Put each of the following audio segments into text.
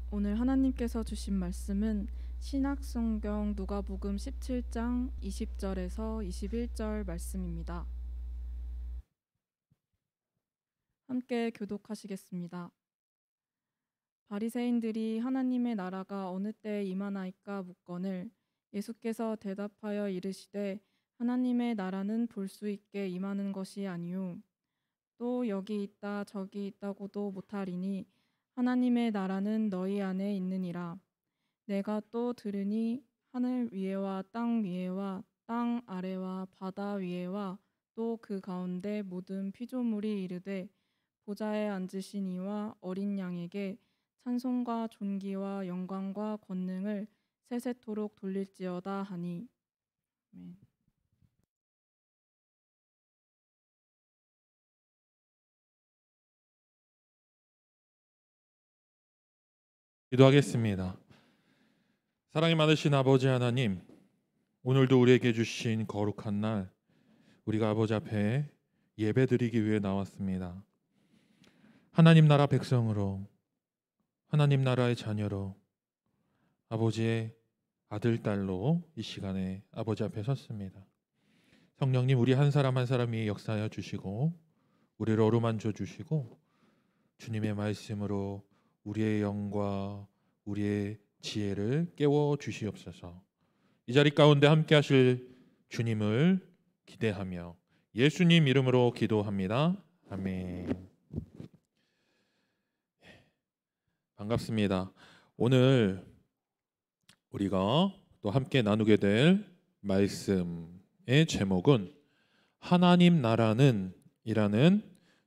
오늘 하나님께서 주신 말씀은 신약성경 누가복음 17장 20절에서 21절 말씀입니다. 함께 교독하시겠습니다. 바리새인들이 하나님의 나라가 어느 때에 임하나이까 묻거늘 예수께서 대답하여 이르시되 하나님의 나라는 볼 수 있게 임하는 것이 아니요 또 여기 있다 저기 있다고도 못하리니 하나님의 나라는 너희 안에 있느니라. 내가 또 들으니 하늘 위에와 땅 위에와 땅 아래와 바다 위에와 또 그 가운데 모든 피조물이 이르되 보좌에 앉으신 이와 어린 양에게 찬송과 존귀와 영광과 권능을 세세토록 돌릴지어다 하니. 아멘. 기도하겠습니다. 사랑이 많으신 아버지 하나님, 오늘도 우리에게 주신 거룩한 날, 우리가 아버지 앞에 예배드리기 위해 나왔습니다. 하나님 나라 백성으로, 하나님 나라의 자녀로, 아버지의 아들, 딸로 이 시간에 아버지 앞에 섰습니다. 성령님, 우리 한 사람 한 사람이 역사하여 주시고 우리를 어루만져 주시고 주님의 말씀으로 우리의 영과 우리의 지혜를 깨워 주시옵소서. 이 자리 가운데 함께 하실 주님을 기대하며 예수님 이름으로 기도합니다. 아멘. 반갑습니다. 오늘 우리가 또 함께 나누게 될 말씀의 제목은 하나님 나라는 이라는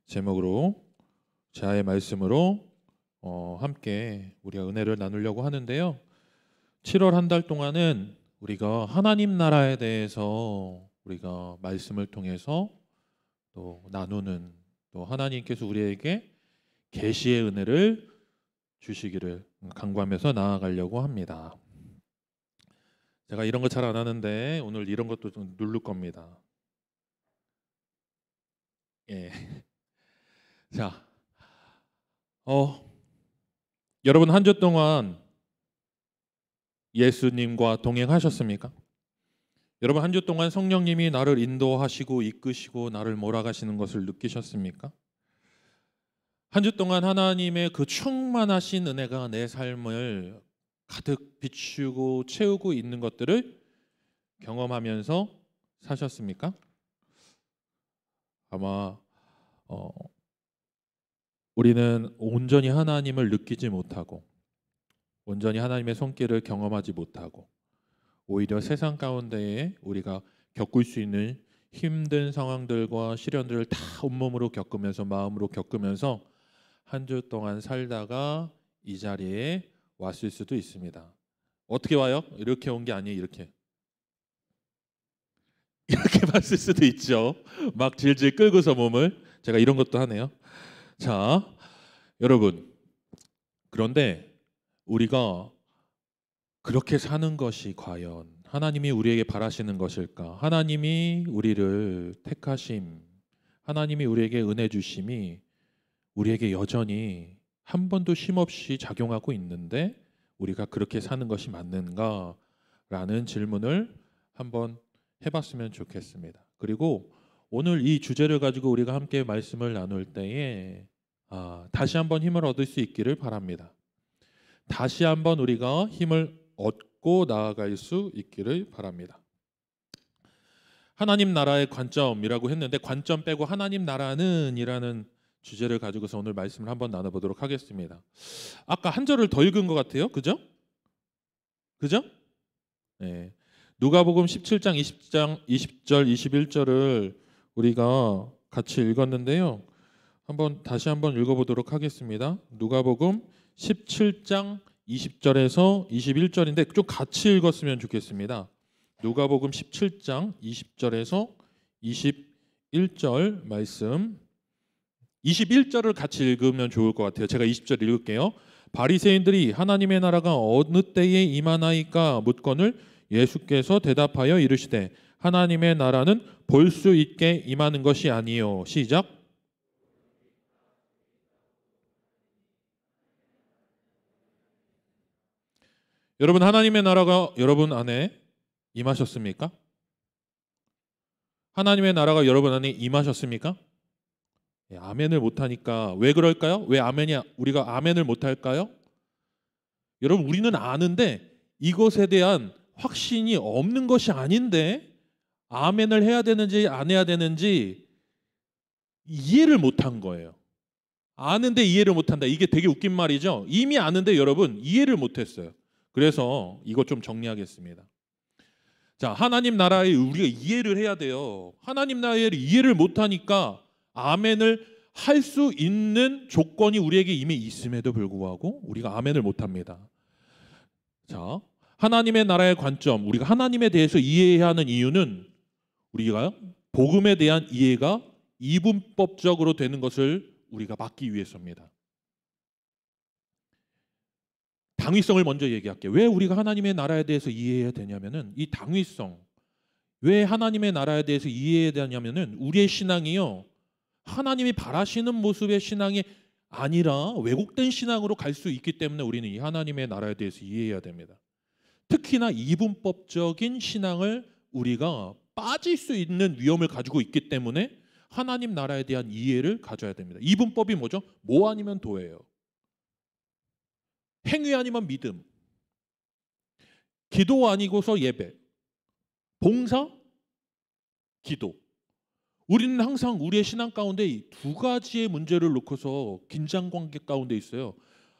제목으로 자의 말씀으로 함께 우리가 은혜를 나누려고 하는데요. 7월 한 달 동안은 우리가 하나님 나라에 대해서 우리가 말씀을 통해서 또 나누는, 또 하나님께서 우리에게 계시의 은혜를 주시기를 간구하면서 나아가려고 합니다. 제가 이런 거 잘 안 하는데 오늘 이런 것도 좀 누를 겁니다. 예. 자, 여러분 한 주 동안 예수님과 동행하셨습니까? 여러분 한 주 동안 성령님이 나를 인도하시고 이끄시고 나를 몰아가시는 것을 느끼셨습니까? 한 주 동안 하나님의 그 충만하신 은혜가 내 삶을 가득 비추고 채우고 있는 것들을 경험하면서 사셨습니까? 아마 우리는 온전히 하나님을 느끼지 못하고 온전히 하나님의 손길을 경험하지 못하고 오히려 세상 가운데에 우리가 겪을 수 있는 힘든 상황들과 시련들을 다 온몸으로 겪으면서 마음으로 겪으면서 한 주 동안 살다가 이 자리에 왔을 수도 있습니다. 어떻게 와요? 이렇게 온 게 아니에요. 이렇게 왔을 수도 있죠. 막 질질 끌고서 몸을. 제가 이런 것도 하네요. 자, 여러분, 그런데 우리가 그렇게 사는 것이 과연 하나님이 우리에게 바라시는 것일까? 하나님이 우리를 택하심, 하나님이 우리에게 은혜 주심이 우리에게 여전히 한 번도 쉼없이 작용하고 있는데 우리가 그렇게 사는 것이 맞는가? 라는 질문을 한번 해봤으면 좋겠습니다. 그리고 오늘 이 주제를 가지고 우리가 함께 말씀을 나눌 때에 다시 한번 힘을 얻을 수 있기를 바랍니다. 다시 한번 우리가 힘을 얻고 나아갈 수 있기를 바랍니다. 하나님 나라의 관점이라고 했는데 관점 빼고 하나님 나라는 이라는 주제를 가지고서 오늘 말씀을 한번 나눠보도록 하겠습니다. 아까 한 절을 더 읽은 것 같아요. 그죠? 그죠? 네. 누가복음 17장 20절 21절을 우리가 같이 읽었는데요. 다시 한번 읽어보도록 하겠습니다. 누가복음 17장 20절에서 21절인데 좀 같이 읽었으면 좋겠습니다. 누가복음 17장 20절에서 21절 말씀, 21절을 같이 읽으면 좋을 것 같아요. 제가 20절 읽을게요. 바리새인들이 하나님의 나라가 어느 때에 임하나이까 묻거늘 예수께서 대답하여 이르시되 하나님의 나라는 볼 수 있게 임하는 것이 아니요. 시작. 여러분, 하나님의 나라가 여러분 안에 임하셨습니까? 하나님의 나라가 여러분 안에 임하셨습니까? 예, 아멘을 못하니까 왜 그럴까요? 왜 우리가 아멘을 못할까요? 여러분, 우리는 아는데 이것에 대한 확신이 없는 것이 아닌데 아멘을 해야 되는지 안 해야 되는지 이해를 못한 거예요. 아는데 이해를 못한다. 이게 되게 웃긴 말이죠. 이미 아는데 여러분 이해를 못했어요. 그래서 이거 좀 정리하겠습니다. 자, 하나님 나라에 우리가 이해를 해야 돼요. 하나님 나라에 이해를 못하니까 아멘을 할 수 있는 조건이 우리에게 이미 있음에도 불구하고 우리가 아멘을 못합니다. 자, 하나님의 나라의 관점, 우리가 하나님에 대해서 이해해야 하는 이유는 우리가 복음에 대한 이해가 이분법적으로 되는 것을 우리가 막기 위해서입니다. 당위성을 먼저 얘기할게요. 왜 우리가 하나님의 나라에 대해서 이해해야 되냐면은 이 당위성, 왜 하나님의 나라에 대해서 이해해야 되냐면은 우리의 신앙이요, 하나님이 바라시는 모습의 신앙이 아니라 왜곡된 신앙으로 갈 수 있기 때문에 우리는 이 하나님의 나라에 대해서 이해해야 됩니다. 특히나 이분법적인 신앙을 우리가 빠질 수 있는 위험을 가지고 있기 때문에 하나님 나라에 대한 이해를 가져야 됩니다. 이분법이 뭐죠? 뭐 아니면 도예요. 행위 아니면 믿음, 기도 아니고서 예배, 봉사, 기도. 우리는 항상 우리의 신앙 가운데 이 두 가지의 문제를 놓고서 긴장관계 가운데 있어요.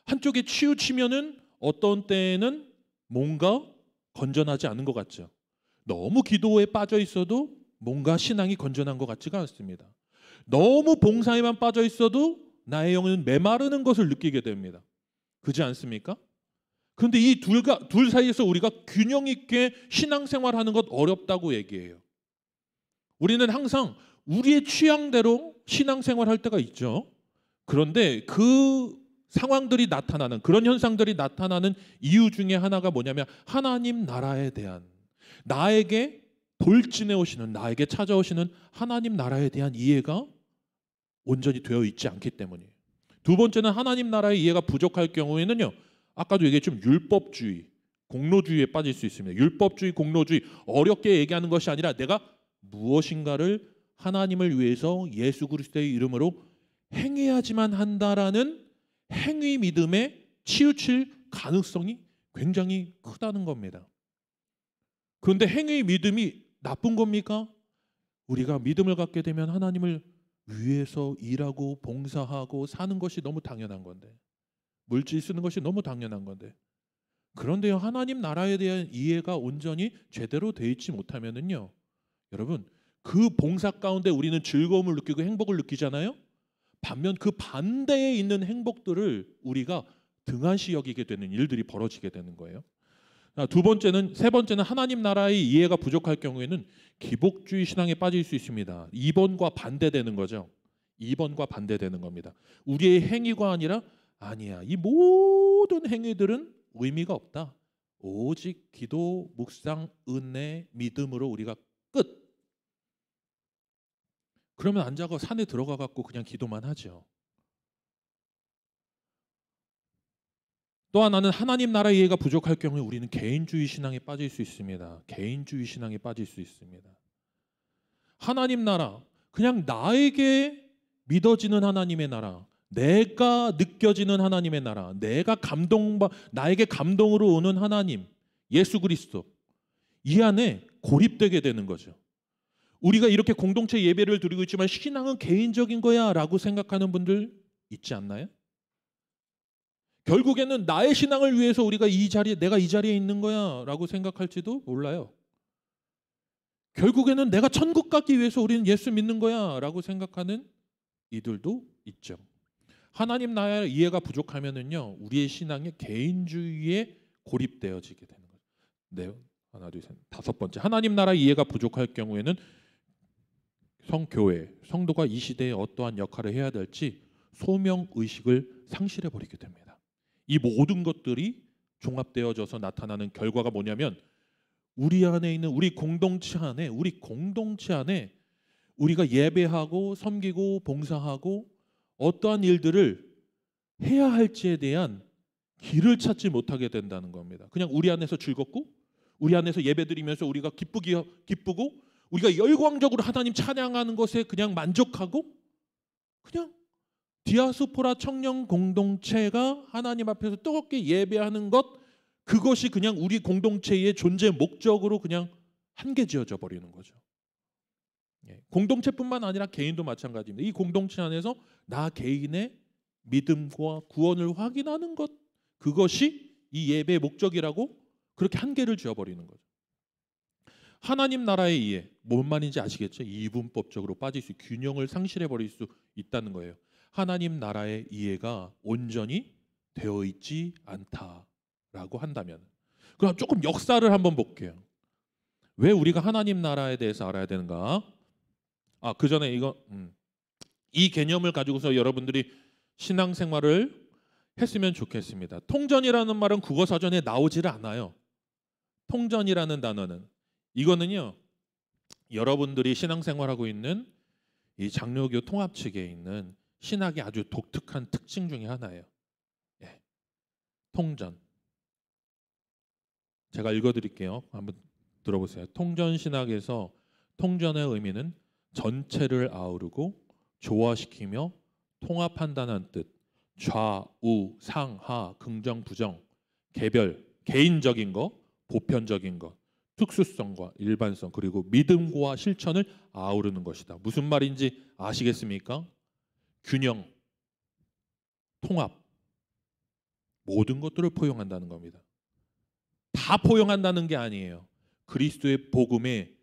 한쪽에 치우치면은 어떤 때에는 뭔가 건전하지 않은 것 같죠. 너무 기도에 빠져 있어도 뭔가 신앙이 건전한 것 같지가 않습니다. 너무 봉사에만 빠져 있어도 나의 영은 메마르는 것을 느끼게 됩니다. 그렇지 않습니까? 그런데 이 둘 사이에서 우리가 균형 있게 신앙생활하는 것 어렵다고 얘기해요. 우리는 항상 우리의 취향대로 신앙생활할 때가 있죠. 그런데 그 상황들이 나타나는, 그런 현상들이 나타나는 이유 중에 하나가 뭐냐면 하나님 나라에 대한, 나에게 돌진해 오시는, 나에게 찾아오시는 하나님 나라에 대한 이해가 온전히 되어 있지 않기 때문이에요. 두 번째는 하나님 나라의 이해가 부족할 경우에는요, 아까도 얘기했지만 율법주의, 공로주의에 빠질 수 있습니다. 율법주의, 공로주의, 어렵게 얘기하는 것이 아니라 내가 무엇인가를 하나님을 위해서 예수 그리스도의 이름으로 행해야지만 한다라는 행위 믿음에 치우칠 가능성이 굉장히 크다는 겁니다. 그런데 행위 믿음이 나쁜 겁니까? 우리가 믿음을 갖게 되면 하나님을 위해서 일하고 봉사하고 사는 것이 너무 당연한 건데, 물질 쓰는 것이 너무 당연한 건데, 그런데요, 하나님 나라에 대한 이해가 온전히 제대로 돼 있지 못하면은요, 여러분, 그 봉사 가운데 우리는 즐거움을 느끼고 행복을 느끼잖아요. 반면 그 반대에 있는 행복들을 우리가 등한시 여기게 되는 일들이 벌어지게 되는 거예요. 세 번째는 하나님 나라의 이해가 부족할 경우에는 기복주의 신앙에 빠질 수 있습니다. 2번과 반대되는 거죠. 2번과 반대되는 겁니다. 우리의 행위가 아니야. 이 모든 행위들은 의미가 없다. 오직 기도, 묵상, 은혜, 믿음으로 우리가 끝. 그러면 앉아서 산에 들어가 갖고 그냥 기도만 하죠. 또 하나는 하나님 나라 이해가 부족할 경우에 우리는 개인주의 신앙에 빠질 수 있습니다. 개인주의 신앙에 빠질 수 있습니다. 하나님 나라, 그냥 나에게 믿어지는 하나님의 나라, 내가 느껴지는 하나님의 나라, 나에게 감동으로 오는 하나님, 예수 그리스도, 이 안에 고립되게 되는 거죠. 우리가 이렇게 공동체 예배를 드리고 있지만 신앙은 개인적인 거야 라고 생각하는 분들 있지 않나요? 결국에는 나의 신앙을 위해서 내가 이 자리에 있는 거야 라고 생각할지도 몰라요. 결국에는 내가 천국 가기 위해서 우리는 예수 믿는 거야 라고 생각하는 이들도 있죠. 하나님 나라의 이해가 부족하면은요, 우리의 신앙이 개인주의에 고립되어지게 되는 거죠. 네, 하나, 둘, 셋, 다섯 번째, 하나님 나라 이해가 부족할 경우에는 성도가 이 시대에 어떠한 역할을 해야 될지 소명 의식을 상실해 버리게 됩니다. 이 모든 것들이 종합되어져서 나타나는 결과가 뭐냐면 우리 안에 있는 우리 공동체 안에 우리가 예배하고 섬기고 봉사하고 어떠한 일들을 해야 할지에 대한 길을 찾지 못하게 된다는 겁니다. 그냥 우리 안에서 즐겁고 우리 안에서 예배드리면서 우리가 기쁘고 우리가 열광적으로 하나님 찬양하는 것에 그냥 만족하고 그냥 디아스포라 청년 공동체가 하나님 앞에서 뜨겁게 예배하는 것, 그것이 그냥 우리 공동체의 존재 목적으로 그냥 한계지어져 버리는 거죠. 공동체뿐만 아니라 개인도 마찬가지입니다. 이 공동체 안에서 나 개인의 믿음과 구원을 확인하는 것, 그것이 이 예배의 목적이라고 그렇게 한계를 지어버리는 거죠. 하나님 나라의 이해, 뭔 말인지 아시겠죠? 이분법적으로 빠질 수, 균형을 상실해버릴 수 있다는 거예요. 하나님 나라의 이해가 온전히 되어 있지 않다라고 한다면, 그럼 조금 역사를 한번 볼게요. 왜 우리가 하나님 나라에 대해서 알아야 되는가? 그 전에 이 개념을 가지고서 여러분들이 신앙생활을 했으면 좋겠습니다. 통전이라는 말은 국어사전에 나오지를 않아요. 통전이라는 단어는, 이거는요, 여러분들이 신앙생활하고 있는 이 장로교 통합 측에 있는 신학의 아주 독특한 특징 중에 하나예요. 통전. 제가 읽어드릴게요. 한번 들어보세요. 통전 신학에서 통전의 의미는 전체를 아우르고 조화시키며 통합한다는 뜻. 좌우 상하 긍정 부정 개별 개인적인 것 보편적인 것 특수성과 일반성 그리고 믿음과 실천을 아우르는 것이다. 무슨 말인지 아시겠습니까? 균형, 통합, 모든 것들을 포용한다는 겁니다. 다 포용한다는 게 아니에요. 그리스도의 복음에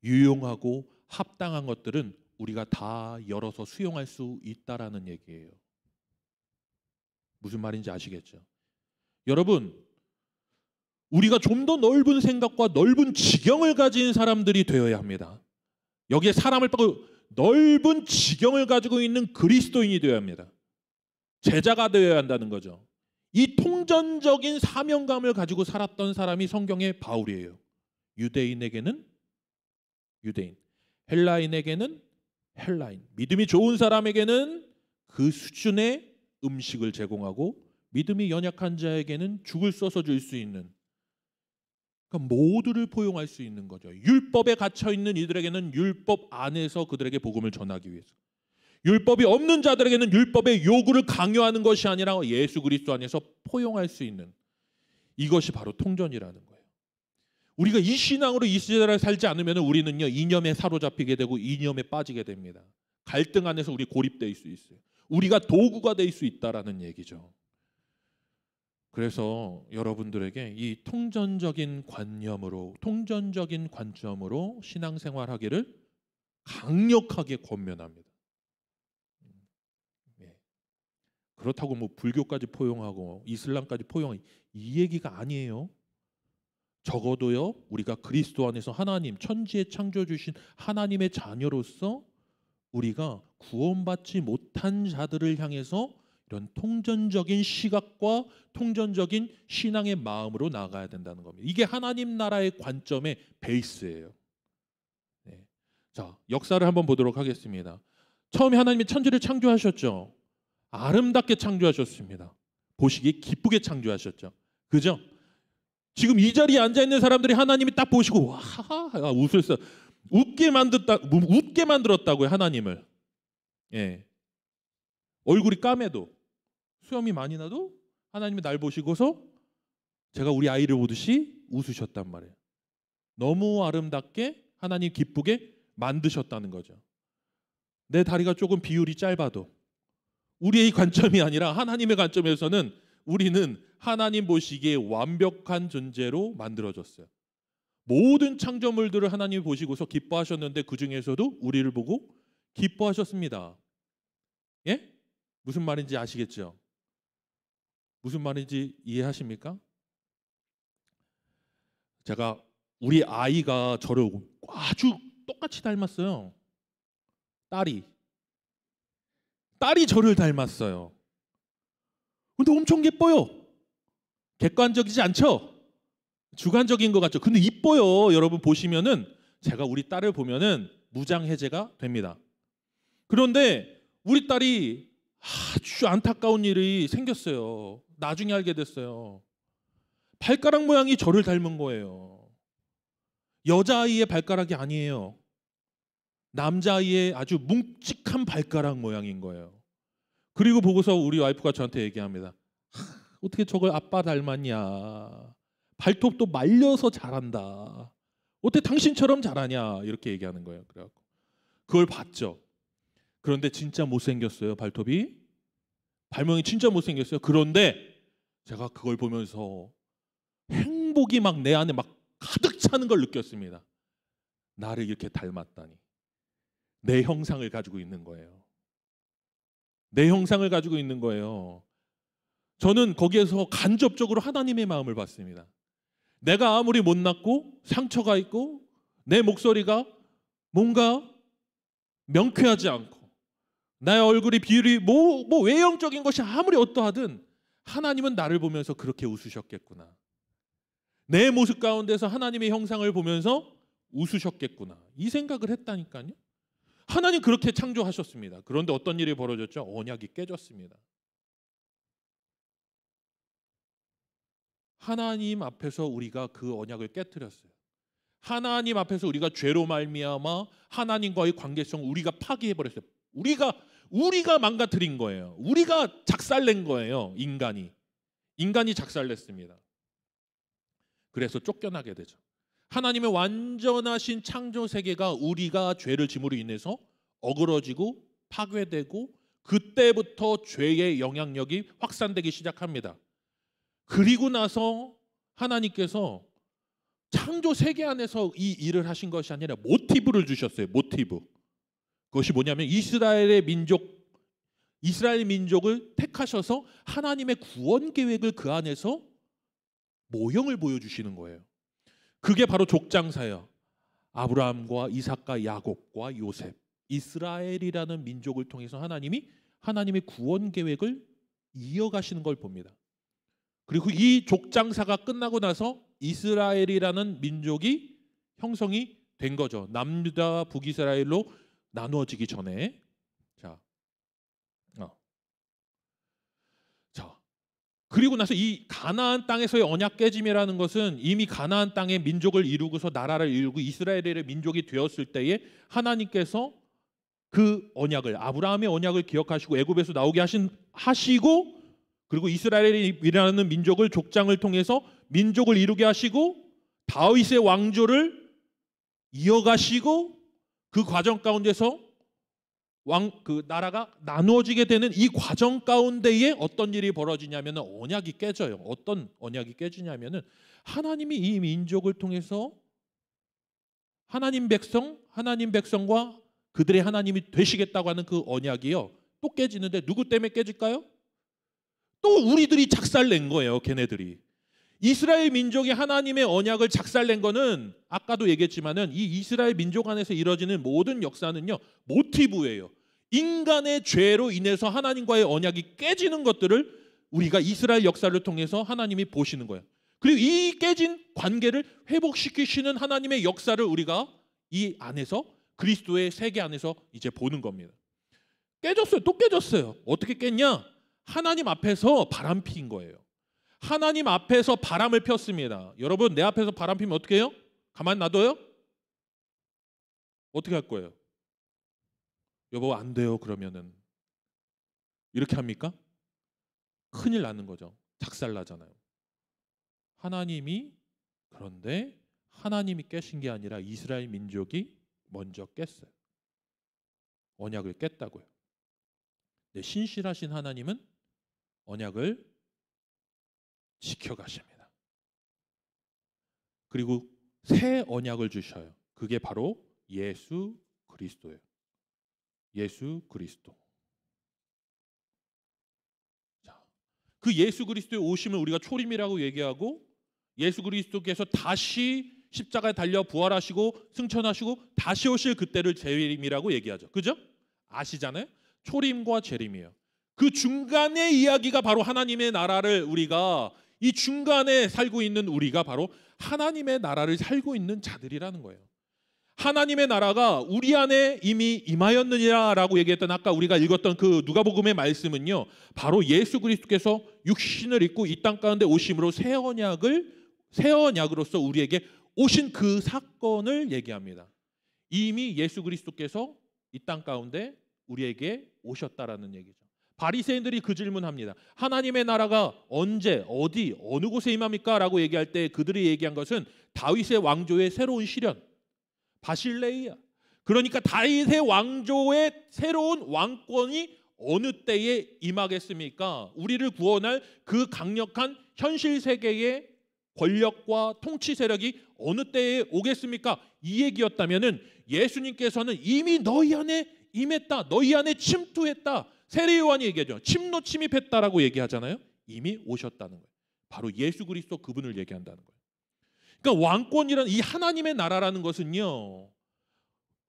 유용하고 합당한 것들은 우리가 다 열어서 수용할 수 있다라는 얘기예요. 무슨 말인지 아시겠죠? 여러분, 우리가 좀 더 넓은 생각과 넓은 지경을 가진 사람들이 되어야 합니다. 여기에 사람을 빼고 넓은 지경을 가지고 있는 그리스도인이 되어야 합니다. 제자가 되어야 한다는 거죠. 이 통전적인 사명감을 가지고 살았던 사람이 성경의 바울이에요. 유대인에게는 유대인, 헬라인에게는 헬라인, 믿음이 좋은 사람에게는 그 수준의 음식을 제공하고 믿음이 연약한 자에게는 죽을 써서 줄 수 있는, 그러니까 모두를 포용할 수 있는 거죠. 율법에 갇혀 있는 이들에게는 율법 안에서 그들에게 복음을 전하기 위해서, 율법이 없는 자들에게는 율법의 요구를 강요하는 것이 아니라 예수 그리스도 안에서 포용할 수 있는, 이것이 바로 통전이라는 거예요. 우리가 이 신앙으로 이 시대를 살지 않으면 우리는요, 이념에 사로잡히게 되고 이념에 빠지게 됩니다. 갈등 안에서 우리 고립될 수 있어요. 우리가 도구가 될 수 있다라는 얘기죠. 그래서 여러분들에게 이 통전적인 관념으로, 통전적인 관점으로 신앙생활하기를 강력하게 권면합니다. 그렇다고 뭐 불교까지 포용하고 이슬람까지 포용하고 이 얘기가 아니에요. 적어도요, 우리가 그리스도 안에서 하나님, 천지의 창조 주신 하나님의 자녀로서 우리가 구원받지 못한 자들을 향해서 이런 통전적인 시각과 통전적인 신앙의 마음으로 나아가야 된다는 겁니다. 이게 하나님 나라의 관점의 베이스예요. 자, 역사를 한번 보도록 하겠습니다. 처음에 하나님이 천지를 창조하셨죠. 아름답게 창조하셨습니다. 보시기 기쁘게 창조하셨죠. 그죠? 지금 이 자리에 앉아 있는 사람들이 하나님이 딱 보시고 와, 웃으셨어. 웃게 만들었다고요, 하나님을. 얼굴이 까매도 수염이 많이 나도 하나님이 날 보시고서 제가 우리 아이를 보듯이 웃으셨단 말이에요. 너무 아름답게 하나님 기쁘게 만드셨다는 거죠. 내 다리가 조금 비율이 짧아도 우리의 관점이 아니라 하나님의 관점에서는 우리는 하나님 보시기에 완벽한 존재로 만들어졌어요. 모든 창조물들을 하나님이 보시고서 기뻐하셨는데 그 중에서도 우리를 보고 기뻐하셨습니다. 예? 무슨 말인지 아시겠죠? 무슨 말인지 이해하십니까? 제가 우리 아이가 저를 아주 똑같이 닮았어요. 딸이 저를 닮았어요. 근데 엄청 예뻐요. 객관적이지 않죠? 주관적인 것 같죠? 근데 이뻐요. 여러분 보시면은 제가 우리 딸을 보면은 무장해제가 됩니다. 그런데 우리 딸이 아주 안타까운 일이 생겼어요. 나중에 알게 됐어요. 발가락 모양이 저를 닮은 거예요. 여자아이의 발가락이 아니에요. 남자아이의 아주 뭉직한 발가락 모양인 거예요. 그리고 보고서 우리 와이프가 저한테 얘기합니다. 어떻게 저걸 아빠 닮았냐. 발톱도 말려서 잘한다. 어떻게 당신처럼 잘하냐. 이렇게 얘기하는 거예요. 그래갖고 그걸 봤죠. 그런데 진짜 못생겼어요. 발톱이. 발명이 진짜 못생겼어요. 그런데 제가 그걸 보면서 행복이 막 내 안에 막 가득 차는 걸 느꼈습니다. 나를 이렇게 닮았다니. 내 형상을 가지고 있는 거예요. 내 형상을 가지고 있는 거예요. 저는 거기에서 간접적으로 하나님의 마음을 봤습니다. 내가 아무리 못났고 상처가 있고 내 목소리가 뭔가 명쾌하지 않고 나의 얼굴이 비율이 뭐 외형적인 것이 아무리 어떠하든 하나님은 나를 보면서 그렇게 웃으셨겠구나. 내 모습 가운데서 하나님의 형상을 보면서 웃으셨겠구나. 이 생각을 했다니까요. 하나님 그렇게 창조하셨습니다. 그런데 어떤 일이 벌어졌죠? 언약이 깨졌습니다. 하나님 앞에서 우리가 그 언약을 깨뜨렸어요. 하나님 앞에서 우리가 죄로 말미암아 하나님과의 관계성 우리가 파괴해버렸어요. 우리가 망가뜨린 거예요. 우리가 작살낸 거예요. 인간이 작살냈습니다. 그래서 쫓겨나게 되죠. 하나님의 완전하신 창조 세계가 우리가 죄를 짐으로 인해서 어그러지고 파괴되고 그때부터 죄의 영향력이 확산되기 시작합니다. 그리고 나서 하나님께서 창조 세계 안에서 이 일을 하신 것이 아니라 모티브를 주셨어요. 모티브. 그것이 뭐냐면 이스라엘 민족을 택하셔서 하나님의 구원 계획을 그 안에서 모형을 보여주시는 거예요. 그게 바로 족장사예요. 아브라함과 이삭과 야곱과 요셉, 이스라엘이라는 민족을 통해서 하나님의 구원 계획을 이어가시는 걸 봅니다. 그리고 이 족장사가 끝나고 나서 이스라엘이라는 민족이 형성이 된 거죠. 남유다 북이스라엘로 나누어지기 전에. 그리고 나서 이 가나안 땅에서의 언약 깨짐이라는 것은 이미 가나안 땅의 민족을 이루고서 나라를 이루고 이스라엘의 민족이 되었을 때에 하나님께서 그 언약을 아브라함의 언약을 기억하시고 애굽에서 나오게 하시고 그리고 이스라엘이라는 민족을 족장을 통해서 민족을 이루게 하시고 다윗의 왕조를 이어가시고 그 과정 가운데서 그 나라가 나누어지게 되는 이 과정 가운데에 어떤 일이 벌어지냐면 언약이 깨져요. 어떤 언약이 깨지냐면은 하나님이 이 민족을 통해서 하나님 백성과 그들의 하나님이 되시겠다고 하는 그 언약이요. 또 깨지는데 누구 때문에 깨질까요? 또 우리들이 작살낸 거예요. 걔네들이. 이스라엘 민족이 하나님의 언약을 작살낸 거는 아까도 얘기했지만은 이 이스라엘 민족 안에서 이루어지는 모든 역사는요. 모티브예요. 인간의 죄로 인해서 하나님과의 언약이 깨지는 것들을 우리가 이스라엘 역사를 통해서 하나님이 보시는 거예요. 그리고 이 깨진 관계를 회복시키시는 하나님의 역사를 우리가 이 안에서 그리스도의 세계 안에서 이제 보는 겁니다. 깨졌어요. 또 깨졌어요. 어떻게 깼냐? 하나님 앞에서 바람 피인 거예요. 하나님 앞에서 바람을 폈습니다. 여러분 내 앞에서 바람 피면 어떻게 해요? 가만 놔둬요? 어떻게 할 거예요? 여보 안 돼요 그러면은 이렇게 합니까? 큰일 나는 거죠. 작살 나잖아요. 그런데 하나님이 깨신 게 아니라 이스라엘 민족이 먼저 깼어요. 언약을 깼다고요. 네, 신실하신 하나님은 언약을 지켜가십니다. 그리고 새 언약을 주셔요. 그게 바로 예수 그리스도예요. 예수 그리스도. 자, 그 예수 그리스도의 오심을 우리가 초림이라고 얘기하고 예수 그리스도께서 다시 십자가에 달려 부활하시고 승천하시고 다시 오실 그때를 재림이라고 얘기하죠. 그죠? 아시잖아요? 초림과 재림이에요. 그 중간의 이야기가 바로 하나님의 나라를 우리가 이 중간에 살고 있는 우리가 바로 하나님의 나라를 살고 있는 자들이라는 거예요. 하나님의 나라가 우리 안에 이미 임하였느니라라고 얘기했던 아까 우리가 읽었던 그 누가복음의 말씀은요, 바로 예수 그리스도께서 육신을 입고 이 땅 가운데 오심으로 새 언약으로서 우리에게 오신 그 사건을 얘기합니다. 이미 예수 그리스도께서 이 땅 가운데 우리에게 오셨다라는 얘기죠. 바리새인들이 그 질문합니다. 하나님의 나라가 언제, 어디, 어느 곳에 임합니까? 라고 얘기할 때 그들이 얘기한 것은 다윗의 왕조의 새로운 실현, 바실레이야. 그러니까 다윗의 왕조의 새로운 왕권이 어느 때에 임하겠습니까? 우리를 구원할 그 강력한 현실 세계의 권력과 통치 세력이 어느 때에 오겠습니까? 이 얘기였다면은 예수님께서는 이미 너희 안에 임했다, 너희 안에 침투했다. 세례요한이 얘기하죠. 침노 침입했다라고 얘기하잖아요. 이미 오셨다는 거예요. 바로 예수 그리스도 그분을 얘기한다는 거예요. 그러니까 왕권이라는 이 하나님의 나라라는 것은요,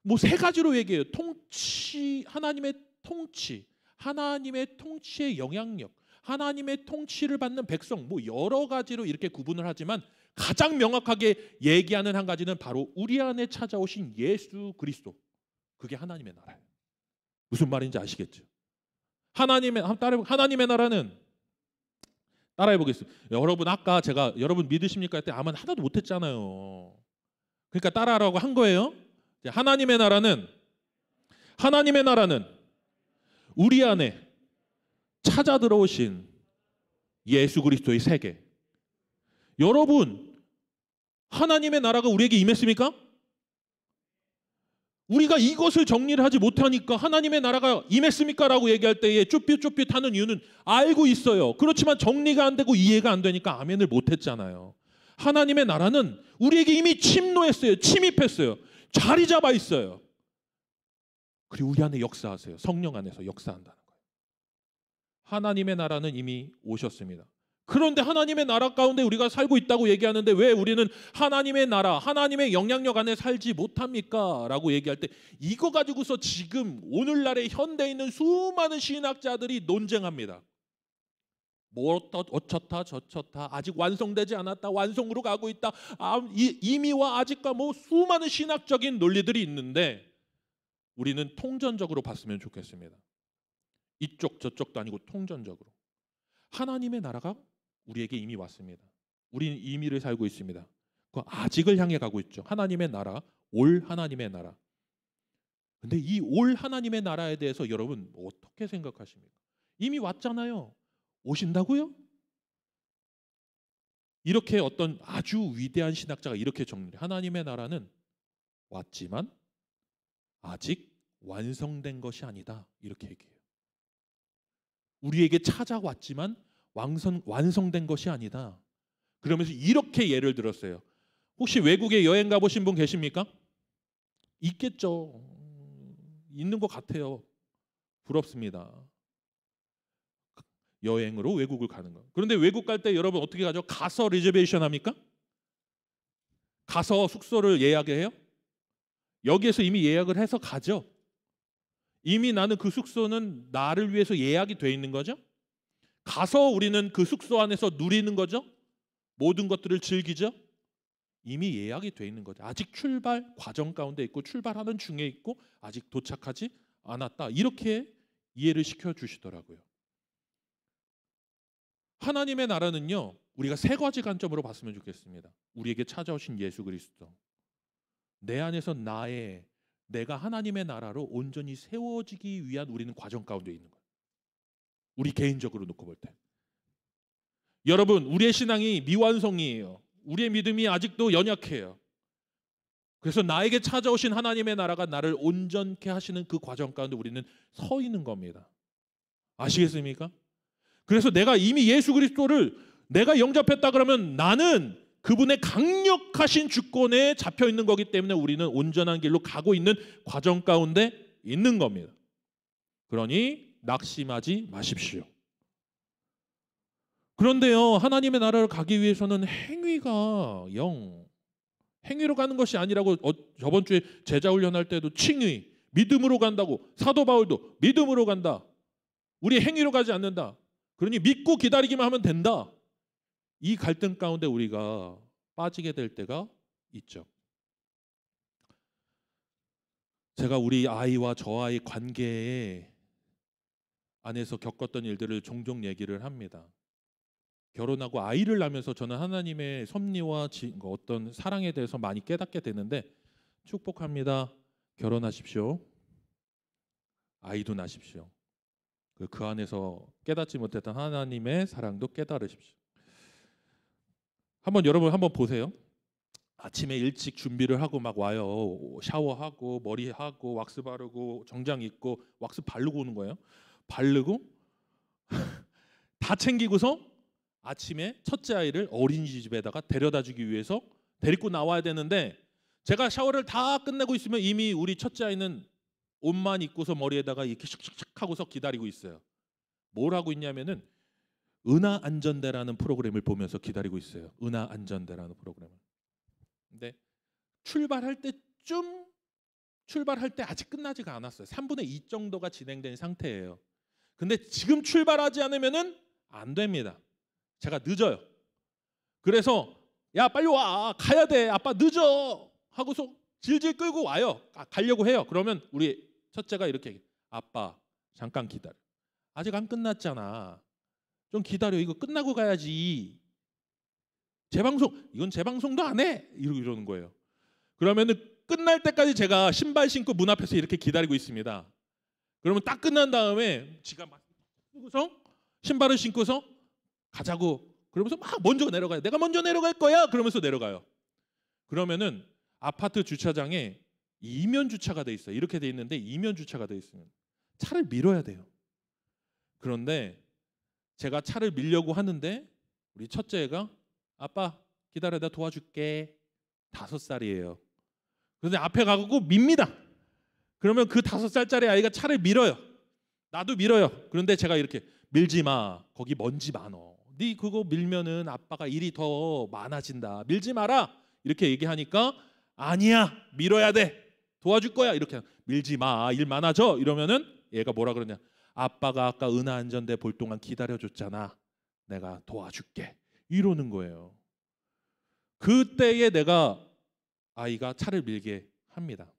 뭐 세 가지로 얘기해요. 통치, 하나님의 통치, 하나님의 통치의 영향력, 하나님의 통치를 받는 백성, 뭐 여러 가지로 이렇게 구분을 하지만 가장 명확하게 얘기하는 한 가지는 바로 우리 안에 찾아오신 예수 그리스도. 그게 하나님의 나라예요. 무슨 말인지 아시겠죠? 하나님의 나라는 따라해 보겠습니다. 여러분 아까 제가 여러분 믿으십니까? 할 때 아마 하나도 못했잖아요. 그러니까 따라하라고 한 거예요. 하나님의 나라는 우리 안에 찾아 들어오신 예수 그리스도의 세계. 여러분, 하나님의 나라가 우리에게 임했습니까? 우리가 이것을 정리를 하지 못하니까 하나님의 나라가 임했습니까? 라고 얘기할 때에 쭈삣쭈삣하는 이유는 알고 있어요. 그렇지만 정리가 안 되고 이해가 안 되니까 아멘을 못했잖아요. 하나님의 나라는 우리에게 이미 침노했어요. 침입했어요. 자리 잡아 있어요. 그리고 우리 안에 역사하세요. 성령 안에서 역사한다는 거예요. 하나님의 나라는 이미 오셨습니다. 그런데 하나님의 나라 가운데 우리가 살고 있다고 얘기하는데 왜 우리는 하나님의 나라, 하나님의 영향력 안에 살지 못합니까? 라고 얘기할 때 이거 가지고서 지금 오늘날의 현대에 있는 수많은 신학자들이 논쟁합니다. 뭐 어쩌다 저쩌다 아직 완성되지 않았다, 완성으로 가고 있다, 이미와 아직과 뭐 수많은 신학적인 논리들이 있는데 우리는 통전적으로 봤으면 좋겠습니다. 이쪽 저쪽도 아니고 통전적으로 하나님의 나라가 우리에게 이미 왔습니다. 우리는 이미를 살고 있습니다. 그 아직을 향해 가고 있죠. 하나님의 나라, 올 하나님의 나라. 근데 이 올 하나님의 나라에 대해서 여러분 어떻게 생각하십니까? 이미 왔잖아요. 오신다고요? 이렇게 어떤 아주 위대한 신학자가 이렇게 정리해요. 하나님의 나라는 왔지만 아직 완성된 것이 아니다. 이렇게 얘기해요. 우리에게 찾아왔지만 완성된 것이 아니다. 그러면서 이렇게 예를 들었어요. 혹시 외국에 여행 가보신 분 계십니까? 있겠죠. 있는 것 같아요. 부럽습니다. 여행으로 외국을 가는 거. 그런데 외국 갈 때 여러분 어떻게 가죠? 가서 리저베이션 합니까? 가서 숙소를 예약해요? 여기에서 이미 예약을 해서 가죠. 이미 나는 그 숙소는 나를 위해서 예약이 돼 있는 거죠. 가서 우리는 그 숙소 안에서 누리는 거죠. 모든 것들을 즐기죠. 이미 예약이 돼 있는 거죠. 아직 출발 과정 가운데 있고 출발하는 중에 있고 아직 도착하지 않았다. 이렇게 이해를 시켜주시더라고요. 하나님의 나라는요, 우리가 세 가지 관점으로 봤으면 좋겠습니다. 우리에게 찾아오신 예수 그리스도, 내 안에서 내가 하나님의 나라로 온전히 세워지기 위한 우리는 과정 가운데 있는 거예요. 우리 개인적으로 놓고 볼 때. 여러분, 우리의 신앙이 미완성이에요. 우리의 믿음이 아직도 연약해요. 그래서 나에게 찾아오신 하나님의 나라가 나를 온전케 하시는 그 과정 가운데 우리는 서 있는 겁니다. 아시겠습니까? 그래서 내가 이미 예수 그리스도를 내가 영접했다 그러면 나는 그분의 강력하신 주권에 잡혀 있는 거기 때문에 우리는 온전한 길로 가고 있는 과정 가운데 있는 겁니다. 그러니 낙심하지 마십시오. 그런데요, 하나님의 나라를 가기 위해서는 행위로 가는 것이 아니라고 저번 주에 제자 훈련할 때도 칭의, 믿음으로 간다고, 사도 바울도 믿음으로 간다. 우리 행위로 가지 않는다. 그러니 믿고 기다리기만 하면 된다. 이 갈등 가운데 우리가 빠지게 될 때가 있죠. 제가 우리 아이와 저 아이 관계 안에서 겪었던 일들을 종종 얘기를 합니다. 결혼하고 아이를 낳으면서 저는 하나님의 섭리와 어떤 사랑에 대해서 많이 깨닫게 되는데, 축복합니다. 결혼하십시오. 아이도 낳으십시오. 그 안에서 깨닫지 못했던 하나님의 사랑도 깨달으십시오. 여러분 한번 보세요. 아침에 일찍 준비를 하고 막 와요. 샤워하고 머리하고 왁스 바르고 정장 입고 왁스 바르고 오는 거예요. 바르고 다 챙기고서 아침에 첫째 아이를 어린이집에다가 데려다주기 위해서 데리고 나와야 되는데, 제가 샤워를 다 끝내고 있으면 이미 우리 첫째 아이는 옷만 입고서 머리에다가 이렇게 슉슉슉 하고서 기다리고 있어요. 뭘 하고 있냐면은 은하 안전대라는 프로그램을 보면서 기다리고 있어요. 은하 안전대라는 프로그램을. 근데 출발할 때 아직 끝나지가 않았어요. 3분의 2 정도가 진행된 상태예요. 근데 지금 출발하지 않으면은 안 됩니다. 제가 늦어요. 그래서 야 빨리 와, 가야 돼, 아빠 늦어 하고서 질질 끌고 와요. 가려고 해요. 그러면 우리 첫째가 이렇게 얘기해요. 아빠 잠깐 기다려. 아직 안 끝났잖아. 좀 기다려. 이거 끝나고 가야지. 이건 재방송도 안 해. 이러는 거예요. 그러면은 끝날 때까지 제가 신발 신고 문 앞에서 이렇게 기다리고 있습니다. 그러면 딱 끝난 다음에 지가 막 쓰고서 신발을 신고서 가자고 그러면서 막 먼저 내려가요. 내가 먼저 내려갈 거야. 그러면서 내려가요. 그러면은 아파트 주차장에 이면 주차가 돼 있어요. 이렇게 돼 있는데 이면 주차가 돼 있으면 차를 밀어야 돼요. 그런데 제가 차를 밀려고 하는데 우리 첫째가 아빠 기다려, 내가 도와줄게. 5살이에요. 그런데 앞에 가고 밉니다. 그러면 그 5살짜리 아이가 차를 밀어요. 나도 밀어요. 그런데 제가 이렇게 밀지 마. 거기 먼지 많어. 네 그거 밀면은 아빠가 일이 더 많아진다. 밀지 마라. 이렇게 얘기하니까 아니야. 밀어야 돼. 도와줄 거야. 이렇게 밀지 마. 일 많아져. 이러면은 얘가 뭐라 그러냐. 아빠가 아까 은하 안전대 볼 동안 기다려줬잖아. 내가 도와줄게. 이러는 거예요. 그때에 내가 아이가 차를 밀게 합니다.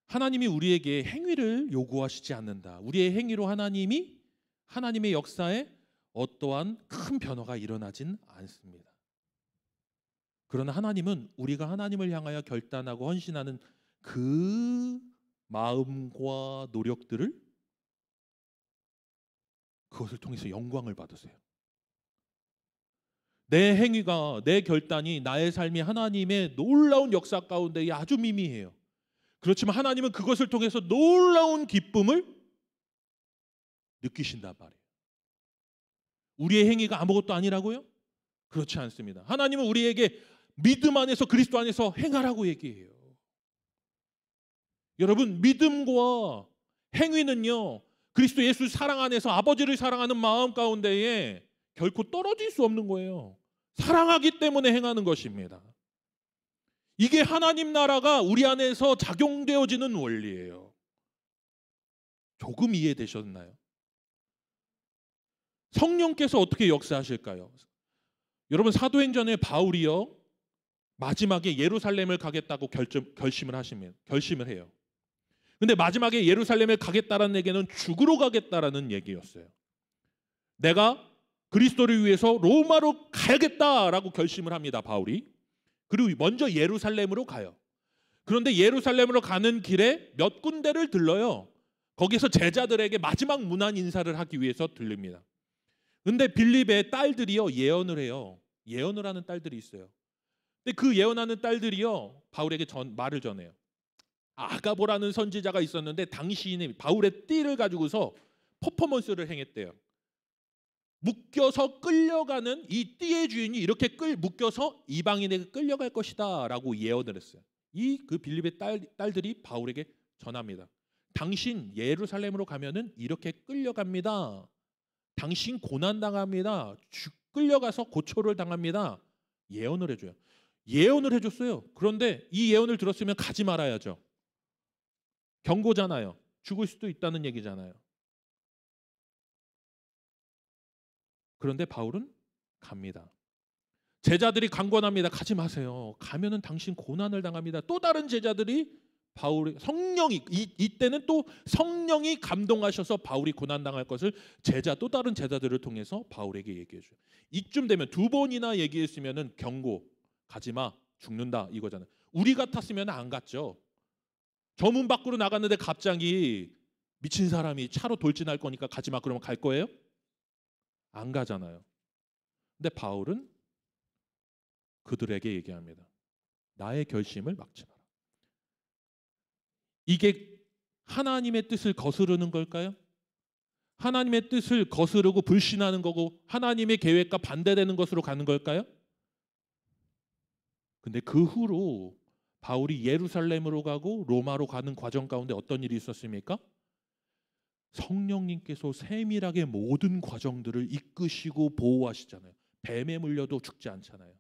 하나님이 우리에게 행위를 요구하시지 않는다. 우리의 행위로 하나님의 역사에 어떠한 큰 변화가 일어나진 않습니다. 그러나 하나님은 우리가 하나님을 향하여 결단하고 헌신하는 그 마음과 노력들을 그것을 통해서 영광을 받으세요. 내 행위가, 내 결단이, 나의 삶이 하나님의 놀라운 역사 가운데 아주 미미해요. 그렇지만 하나님은 그것을 통해서 놀라운 기쁨을 느끼신단 말이에요. 우리의 행위가 아무것도 아니라고요? 그렇지 않습니다. 하나님은 우리에게 믿음 안에서, 그리스도 안에서 행하라고 얘기해요. 여러분, 믿음과 행위는요, 그리스도 예수 사랑 안에서 아버지를 사랑하는 마음 가운데에 결코 떨어질 수 없는 거예요. 사랑하기 때문에 행하는 것입니다. 이게 하나님 나라가 우리 안에서 작용되어지는 원리예요. 조금 이해되셨나요? 성령께서 어떻게 역사하실까요? 여러분, 사도행전에 바울이요, 마지막에 예루살렘을 가겠다고 결심을 해요. 근데 마지막에 예루살렘을 가겠다라는 얘기는 죽으러 가겠다라는 얘기였어요. 내가 그리스도를 위해서 로마로 가야겠다라고 결심을 합니다, 바울이. 그리고 먼저 예루살렘으로 가요. 그런데 예루살렘으로 가는 길에 몇 군데를 들러요. 거기서 제자들에게 마지막 문안 인사를 하기 위해서 들립니다. 근데 빌립의 딸들이요, 예언을 해요. 예언을 하는 딸들이 있어요. 근데 그 예언하는 딸들이요, 바울에게 말을 전해요. 아가보라는 선지자가 있었는데 당신이 바울의 띠를 가지고서 퍼포먼스를 행했대요. 묶여서 끌려가는 이 띠의 주인이 이렇게 묶여서 이방인에게 끌려갈 것이다 라고 예언을 했어요. 그 빌립의 딸들이 바울에게 전합니다. 당신 예루살렘으로 가면은 이렇게 끌려갑니다. 당신 고난당합니다. 끌려가서 고초를 당합니다. 예언을 해줘요. 예언을 해줬어요. 그런데 이 예언을 들었으면 가지 말아야죠. 경고잖아요. 죽을 수도 있다는 얘기잖아요. 그런데 바울은 갑니다. 제자들이 강권합니다. 가지 마세요. 가면은 당신 고난을 당합니다. 또 다른 제자들이 바울이 성령이 이때는 또 성령이 감동하셔서 바울이 고난 당할 것을 또 다른 제자들을 통해서 바울에게 얘기해 줘요. 이쯤 되면 2번이나 얘기했으면은 경고, 가지마, 죽는다 이거잖아요. 우리 같았으면 안 갔죠. 저 문 밖으로 나갔는데 갑자기 미친 사람이 차로 돌진할 거니까 가지마 그러면 갈 거예요? 안 가잖아요. 근데 바울은 그들에게 얘기합니다. 나의 결심을 막지 마라. 이게 하나님의 뜻을 거스르는 걸까요? 하나님의 뜻을 거스르고 불신하는 거고 하나님의 계획과 반대되는 것으로 가는 걸까요? 근데 그 후로 바울이 예루살렘으로 가고 로마로 가는 과정 가운데 어떤 일이 있었습니까? 성령님께서 세밀하게 모든 과정들을 이끄시고 보호하시잖아요. 뱀에 물려도 죽지 않잖아요.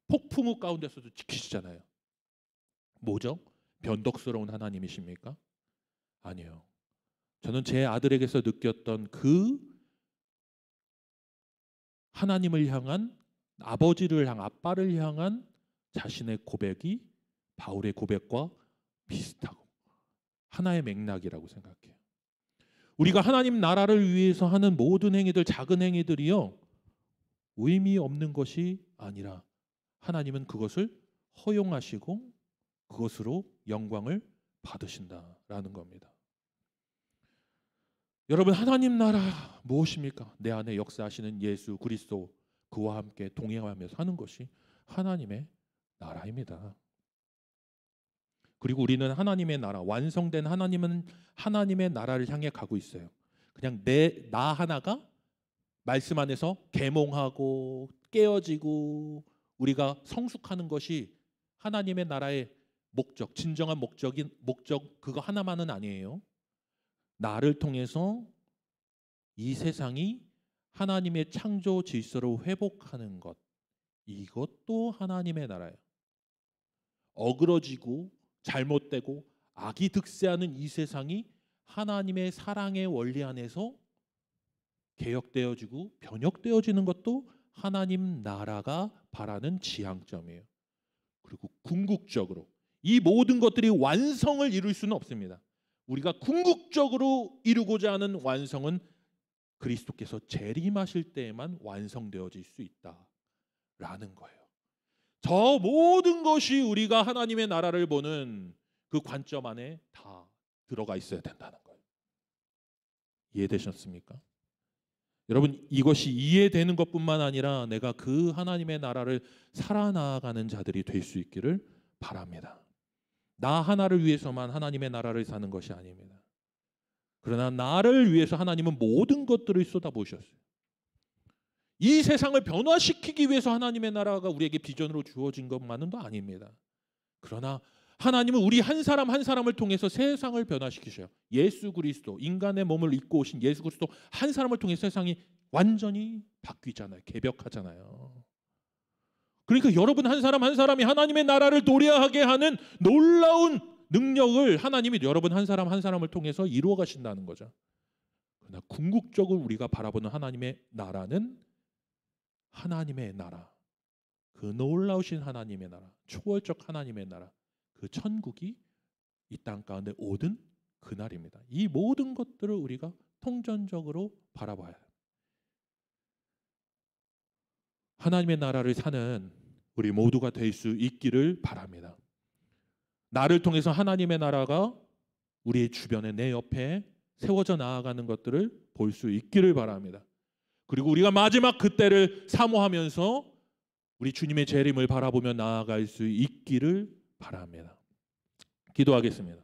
폭풍우 가운데서도 지키시잖아요. 뭐죠? 변덕스러운 하나님이십니까? 아니에요. 저는 제 아들에게서 느꼈던 그 하나님을 향한, 아버지를 향한, 아빠를 향한 자신의 고백이 바울의 고백과 비슷하고 하나의 맥락이라고 생각해요. 우리가 하나님 나라를 위해서 하는 모든 행위들, 작은 행위들이요, 의미 없는 것이 아니라 하나님은 그것을 허용하시고 그것으로 영광을 받으신다라는 겁니다. 여러분, 하나님 나라 무엇입니까? 내 안에 역사하시는 예수 그리스도, 그와 함께 동행하며 사는 것이 하나님의 나라입니다. 그리고 우리는 하나님의 나라, 완성된 하나님의 나라를 향해 가고 있어요. 그냥 나 하나가 말씀 안에서 계몽하고 깨어지고 우리가 성숙하는 것이 하나님의 나라의 목적, 진정한 목적 그거 하나만은 아니에요. 나를 통해서 이 세상이 하나님의 창조 질서로 회복하는 것, 이것도 하나님의 나라예요. 어그러지고 잘못되고 악이 득세하는 이 세상이 하나님의 사랑의 원리 안에서 개혁되어지고 변혁되어지는 것도 하나님 나라가 바라는 지향점이에요. 그리고 궁극적으로 이 모든 것들이 완성을 이룰 수는 없습니다. 우리가 궁극적으로 이루고자 하는 완성은 그리스도께서 재림하실 때에만 완성되어질 수 있다라는 거예요. 저 모든 것이 우리가 하나님의 나라를 보는 그 관점 안에 다 들어가 있어야 된다는 거예요. 이해되셨습니까? 여러분, 이것이 이해되는 것뿐만 아니라 내가 그 하나님의 나라를 살아나가는 자들이 될 수 있기를 바랍니다. 나 하나를 위해서만 하나님의 나라를 사는 것이 아닙니다. 그러나 나를 위해서 하나님은 모든 것들을 쏟아부으셨어요. 이 세상을 변화시키기 위해서 하나님의 나라가 우리에게 비전으로 주어진 것만은 아닙니다. 그러나 하나님은 우리 한 사람 한 사람을 통해서 세상을 변화시키셔요. 예수 그리스도, 인간의 몸을 입고 오신 예수 그리스도 한 사람을 통해 세상이 완전히 바뀌잖아요. 개벽하잖아요. 그러니까 여러분 한 사람 한 사람이 하나님의 나라를 도래하게 하는 놀라운 능력을 하나님이 여러분 한 사람 한 사람을 통해서 이루어 가신다는 거죠. 그러나 궁극적으로 우리가 바라보는 하나님의 나라는 하나님의 나라, 그 놀라우신 하나님의 나라, 초월적 하나님의 나라, 그 천국이 이 땅 가운데 오든 그날입니다. 이 모든 것들을 우리가 통전적으로 바라봐야 해요. 하나님의 나라를 사는 우리 모두가 될 수 있기를 바랍니다. 나를 통해서 하나님의 나라가 우리 주변에 내 옆에 세워져 나아가는 것들을 볼 수 있기를 바랍니다. 그리고 우리가 마지막 그때를 사모하면서 우리 주님의 재림을 바라보며 나아갈 수 있기를 바랍니다. 기도하겠습니다.